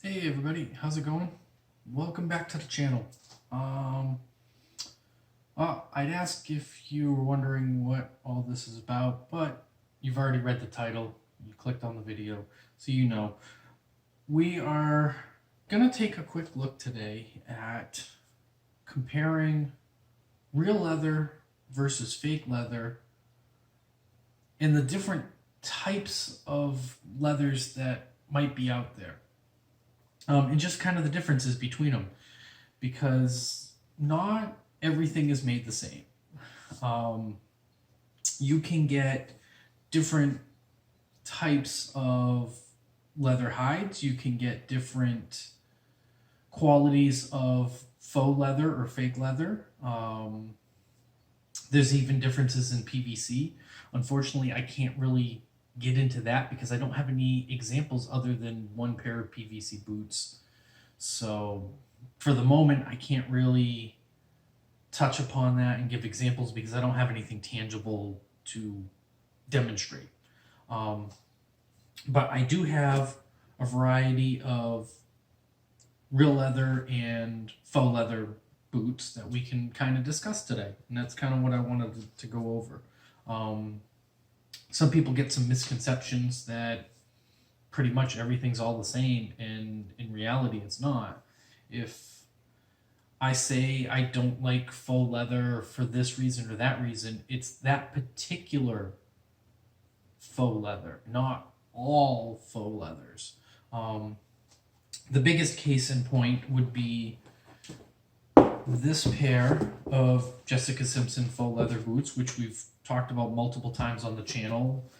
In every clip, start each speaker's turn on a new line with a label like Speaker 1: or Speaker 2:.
Speaker 1: Hey everybody, how's it going? Welcome back to the channel. I'd ask if you were wondering what all this is about, but you've already read the title, you clicked on the video, so you know. We are gonna take a quick look today at comparing real leather versus fake leather and the different types of leathers that might be out there. And just kind of the differences between them, because not everything is made the same. Um, you can get different types of leather hides. You can get different qualities of faux leather or fake leather. There's even differences in PVC. Unfortunately, I can't really get into that because I don't have any examples other than one pair of PVC boots. So for the moment, I can't really touch upon that and give examples because I don't have anything tangible to demonstrate. Um, but I do have a variety of real leather and faux leather boots that we can kind of discuss today. And that's kind of what I wanted to go over. Some people get some misconceptions that pretty much everything's all the same, and in reality, it's not. If I say I don't like faux leather for this reason or that reason, it's that particular faux leather, not all faux leathers. Um, the biggest case in point would be this pair of Jessica Simpson faux leather boots, which we've talked about multiple times on the channel,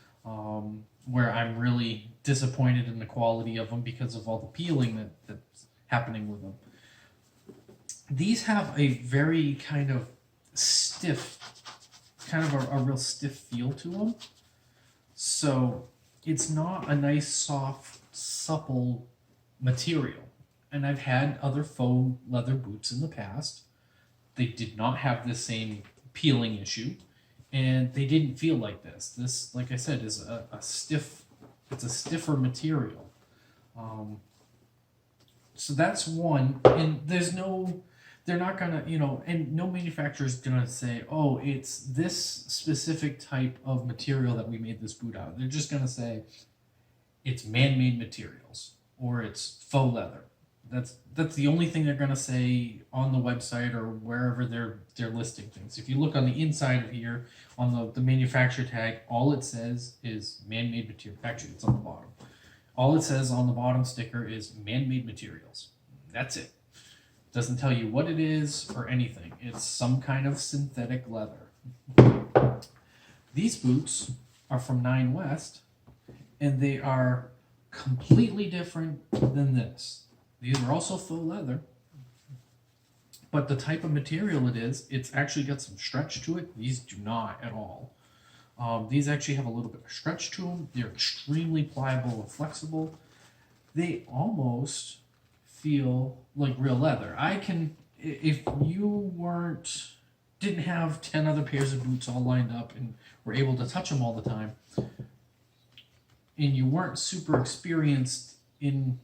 Speaker 1: where I'm really disappointed in the quality of them because of all the peeling that's happening with them. These have a very kind of stiff, kind of a real stiff feel to them. So it's not a nice, soft, supple material. And I've had other faux leather boots in the past. They did not have the same peeling issue, and they didn't feel like this. This, like I said, is a stiff, it's a stiffer material. So that's one, and there's no, they're not gonna, and no manufacturer is gonna say, oh, it's this specific type of material that we made this boot out of. They're just gonna say it's man-made materials or it's faux leather. That's the only thing they're gonna say on the website or wherever they're listing things. If you look on the inside of here on the manufacturer tag, all it says is man-made material. Actually, it's on the bottom. All it says on the bottom sticker is man-made materials. That's it. Doesn't tell you what it is or anything. It's some kind of synthetic leather. These boots are from Nine West, and they are completely different than this. These are also faux leather, but the type of material it is, it's actually got some stretch to it. These do not at all. These actually have a little bit of stretch to them. They're extremely pliable and flexible. They almost feel like real leather. If you didn't have 10 other pairs of boots all lined up and were able to touch them all the time, and you weren't super experienced in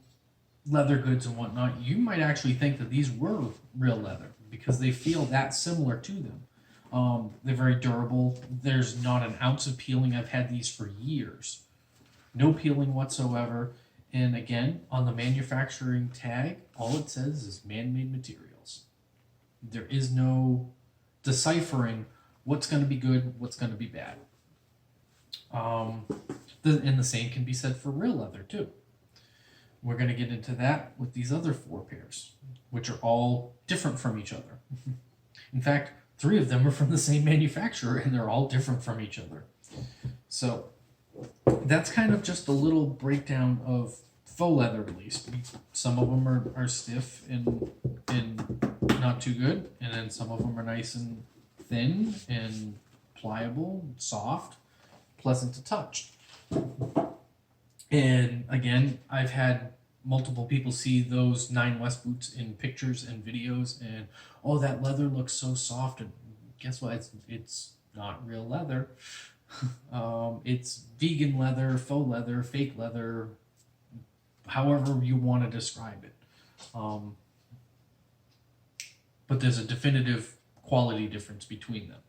Speaker 1: leather goods and whatnot, you might actually think that these were real leather because they feel that similar to them. They're very durable. There's not an ounce of peeling. I've had these for years. No peeling whatsoever. And again, on the manufacturing tag, all it says is man-made materials. There is no deciphering what's going to be good, what's going to be bad. And the same can be said for real leather too. We're going to get into that with these other four pairs, which are all different from each other. In fact, 3 of them are from the same manufacturer, and they're all different from each other. So that's kind of just a little breakdown of faux leather, at least. Some of them are stiff and not too good, and then some of them are nice and thin and pliable, soft, pleasant to touch. And again, I've had multiple people see those Nine West boots in pictures and videos, and oh, that leather looks so soft. And guess what? It's not real leather. It's vegan leather, faux leather, fake leather, however you want to describe it. But there's a definitive quality difference between them.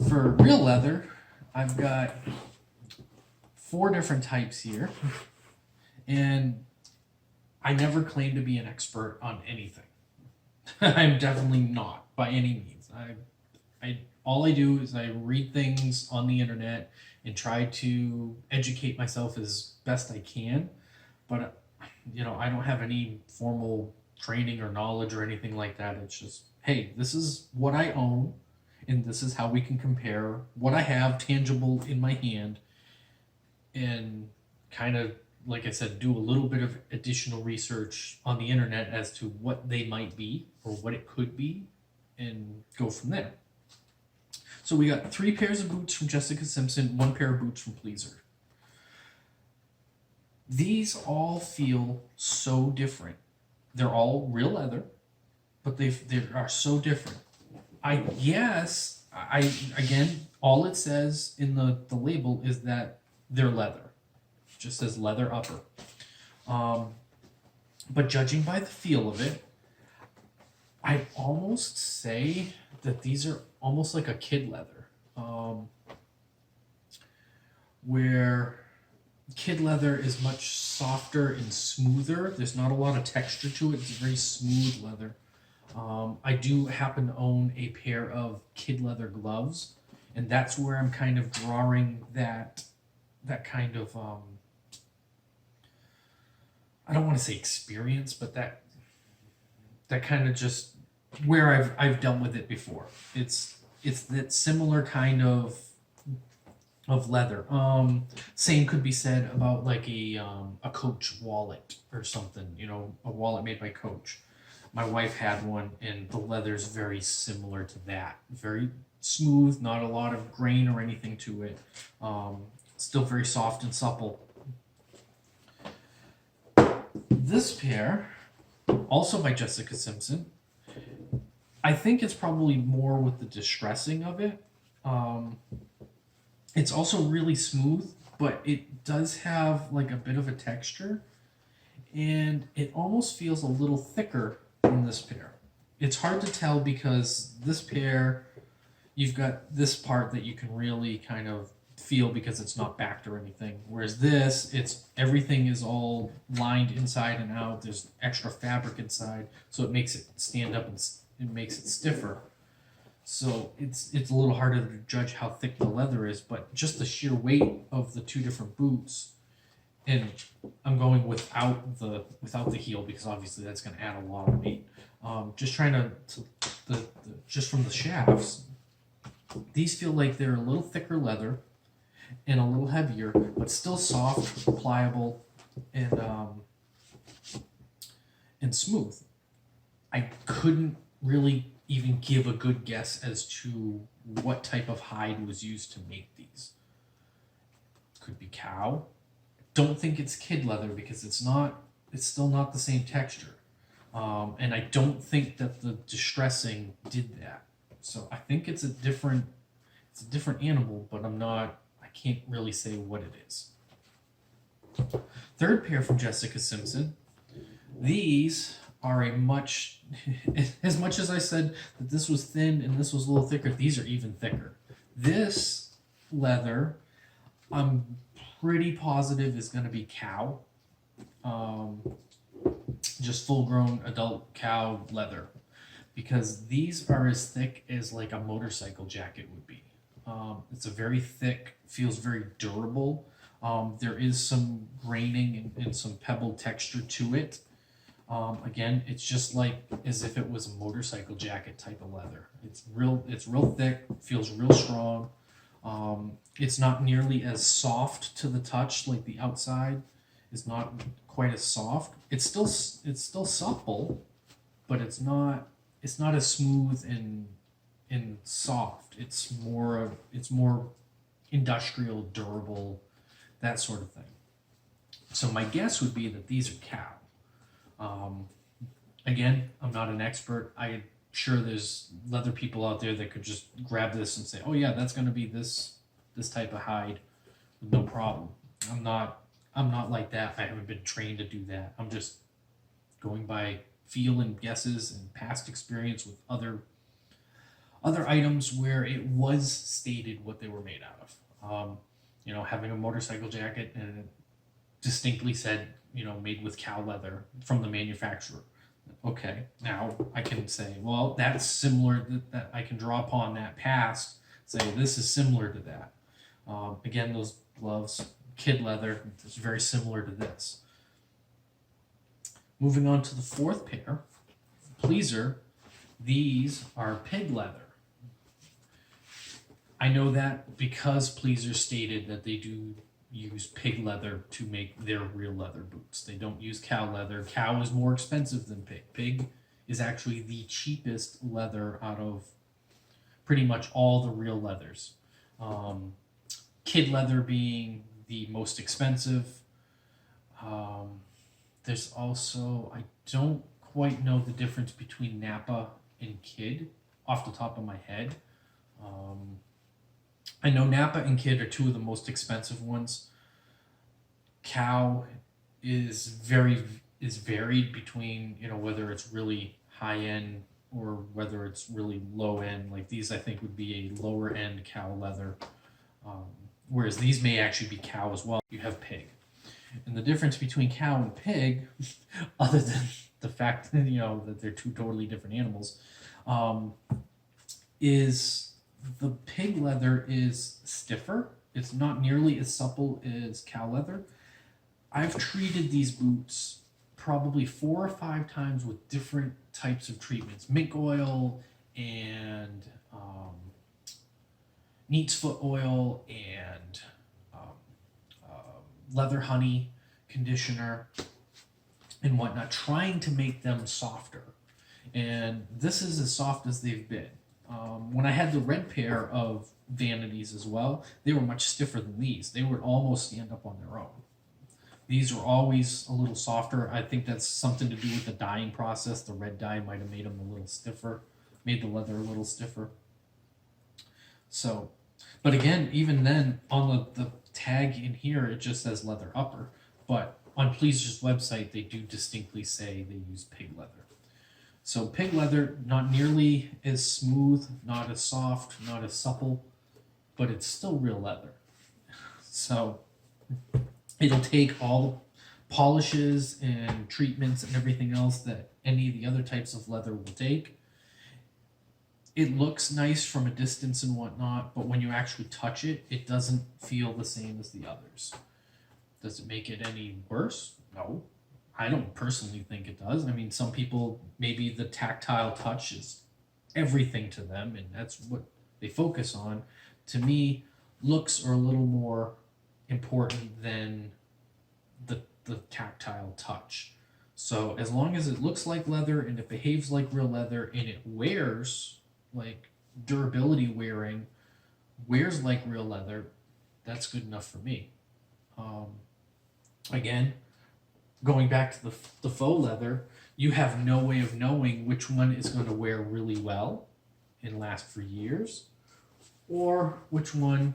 Speaker 1: For real leather, I've got 4 different types here, and I never claim to be an expert on anything. I'm definitely not by any means. All I do is I read things on the internet and try to educate myself as best I can, but I don't have any formal training or knowledge or anything like that. It's just, hey, this is what I own, and this is how we can compare what I have tangible in my hand, and kind of, like I said, do a little bit of additional research on the internet as to what they might be or what it could be, and go from there. So we got 3 pairs of boots from Jessica Simpson, 1 pair of boots from Pleaser. These all feel so different. They're all real leather, but they are so different. I guess, again, all it says in the label is that they're leather. It just says leather upper. But judging by the feel of it, I'd almost say that these are almost like a kid leather. Where kid leather is much softer and smoother. There's not a lot of texture to it. It's very smooth leather. I do happen to own a pair of kid leather gloves, and that's where I'm kind of drawing that kind of I don't want to say experience, but that kind of just where I've dealt with it before. It's that similar kind of leather. Same could be said about like a Coach wallet or something. A wallet made by Coach. My wife had one, and the leather's very similar to that. Very smooth, not a lot of grain or anything to it. Still very soft and supple. This pair, also by Jessica Simpson, I think it's probably more with the distressing of it. It's also really smooth, but it does have like a bit of a texture, and it almost feels a little thicker than this pair. It's hard to tell because this pair, you've got this part that you can really kind of feel because it's not backed or anything. Whereas this, everything is all lined inside and out. There's extra fabric inside, so it makes it stand up and it makes it stiffer. So it's a little harder to judge how thick the leather is, but just the sheer weight of the 2 different boots, and I'm going without the heel because obviously that's going to add a lot of weight. Just trying to just from the shafts, these feel like they're a little thicker leather and a little heavier, but still soft, pliable, and smooth. I couldn't really even give a good guess as to what type of hide was used to make these. Could be cow. Don't think it's kid leather because it's still not the same texture. And I don't think that the distressing did that. So I think it's a different animal, but I can't really say what it is. 3rd pair from Jessica Simpson. These are as much as I said that this was thin and this was a little thicker, these are even thicker. This leather, I'm pretty positive is going to be cow. Just full-grown adult cow leather. Because these are as thick as like a motorcycle jacket would be. It's a very thick, feels very durable. There is some graining and some pebble texture to it. Again, it's just like as if it was a motorcycle jacket type of leather. It's real thick, feels real strong. It's not nearly as soft to the touch, like the outside is not quite as soft. It's still supple, but it's not as smooth and soft. It's more industrial, durable, that sort of thing. So my guess would be that these are cow. Again, I'm not an expert. I'm sure there's leather people out there that could just grab this and say, oh yeah, that's going to be this type of hide with no problem. I'm not I'm not like that. I haven't been trained to do that. I'm just going by feel and guesses and past experience with other items where it was stated what they were made out of. Having a motorcycle jacket and it distinctly said, made with cow leather from the manufacturer. Okay, now I can say, well, that's similar, that I can draw upon that past, say this is similar to that. Again, those gloves, kid leather, it's very similar to this. Moving on to the fourth pair, pleaser, these are pig leather. I know that because Pleaser stated that they do use pig leather to make their real leather boots. They don't use cow leather. Cow is more expensive than pig. Pig is actually the cheapest leather out of pretty much all the real leathers. Kid leather being the most expensive. There's also, I don't quite know the difference between Napa and Kid off the top of my head. I know Napa and Kid are two of the most expensive ones. Cow is varied between, whether it's really high end or whether it's really low end. Like these, I think would be a lower end cow leather, whereas these may actually be cow as well. You have pig, and the difference between cow and pig, other than the fact that that they're two totally different animals, is the pig leather is stiffer. It's not nearly as supple as cow leather. I've treated these boots probably 4 or 5 times with different types of treatments. Mink oil and neat's foot oil and leather honey conditioner and whatnot, trying to make them softer. And this is as soft as they've been. When I had the red pair of Vanities as well, they were much stiffer than these. They would almost stand up on their own. These were always a little softer. I think that's something to do with the dyeing process. The red dye might have made them a little stiffer, made the leather a little stiffer. So, but again, even then, on the tag in here, it just says leather upper. But on Pleaser's website, they do distinctly say they use pig leather. So pig leather, not nearly as smooth, not as soft, not as supple, but it's still real leather. So it'll take all the polishes and treatments and everything else that any of the other types of leather will take. It looks nice from a distance and whatnot, but when you actually touch it, it doesn't feel the same as the others. Does it make it any worse? No. I don't personally think it does. I mean, some people, maybe the tactile touch is everything to them, and that's what they focus on. To me, looks are a little more important than the tactile touch. So as long as it looks like leather and it behaves like real leather and it wears like durability wearing, wears like real leather, that's good enough for me. Again, going back to the faux leather, you have no way of knowing which one is going to wear really well and last for years, or which one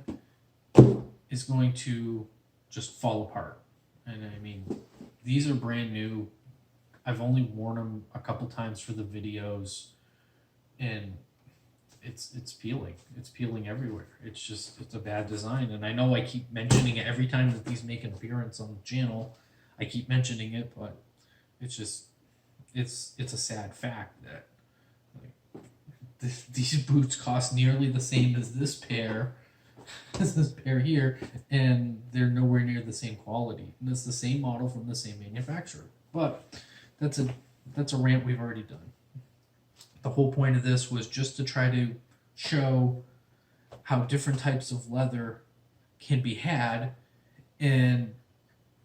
Speaker 1: is going to just fall apart. And I mean, these are brand new. I've only worn them a couple times for the videos, and it's peeling. It's peeling everywhere. It's a bad design. And I know I keep mentioning it every time that these make an appearance on the channel. I keep mentioning it, but it's a sad fact that these boots cost nearly the same as this pair here, and they're nowhere near the same quality. And it's the same model from the same manufacturer. But that's a rant we've already done. The whole point of this was just to try to show how different types of leather can be had, and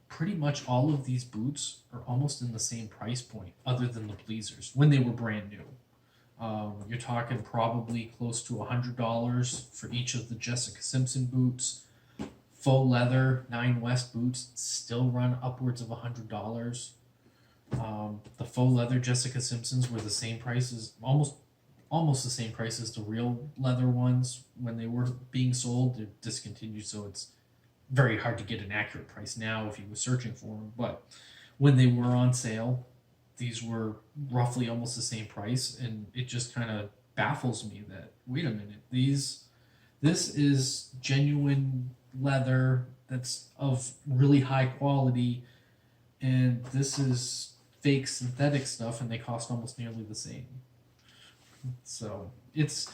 Speaker 1: pretty much all of these boots are almost in the same price point, other than the Pleasers, when they were brand new. You're talking probably close to $100 for each of the Jessica Simpson boots. Faux leather 9 West boots still run upwards of $100. The faux leather Jessica Simpsons were the same prices, almost the same price as the real leather ones when they were being sold. They're discontinued, so it's very hard to get an accurate price now if you were searching for them. But when they were on sale, these were roughly almost the same price, and it just kind of baffles me that, wait a minute, this is genuine leather that's of really high quality, and this is fake synthetic stuff, and they cost almost nearly the same. So it's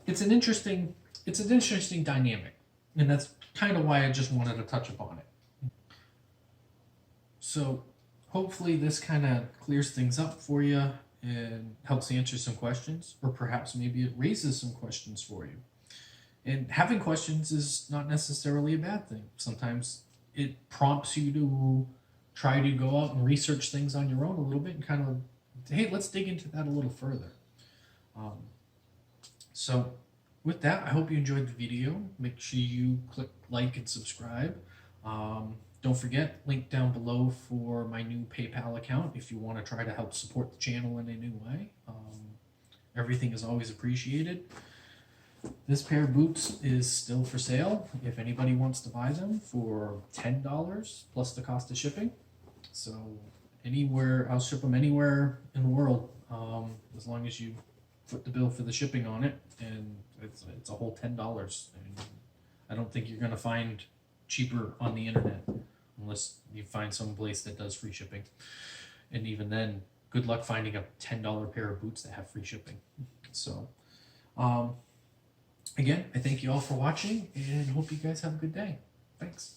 Speaker 1: an interesting dynamic, and that's kind of why I just wanted to touch upon it. So hopefully this kind of clears things up for you and helps answer some questions, or perhaps maybe it raises some questions for you. And having questions is not necessarily a bad thing. Sometimes it prompts you to try to go out and research things on your own a little bit and kind of, hey, let's dig into that a little further. So with that, I hope you enjoyed the video. Make sure you click like and subscribe. Don't forget, link down below for my new PayPal account if you want to try to help support the channel in a new way. Everything is always appreciated. This pair of boots is still for sale if anybody wants to buy them for $10 plus the cost of shipping. So anywhere, I'll ship them anywhere in the world, as long as you foot the bill for the shipping on it, and it's a whole $10. And I don't think you're gonna find cheaper on the internet unless you find some place that does free shipping. And even then, good luck finding a $10 pair of boots that have free shipping. So again, I thank you all for watching and hope you guys have a good day. Thanks.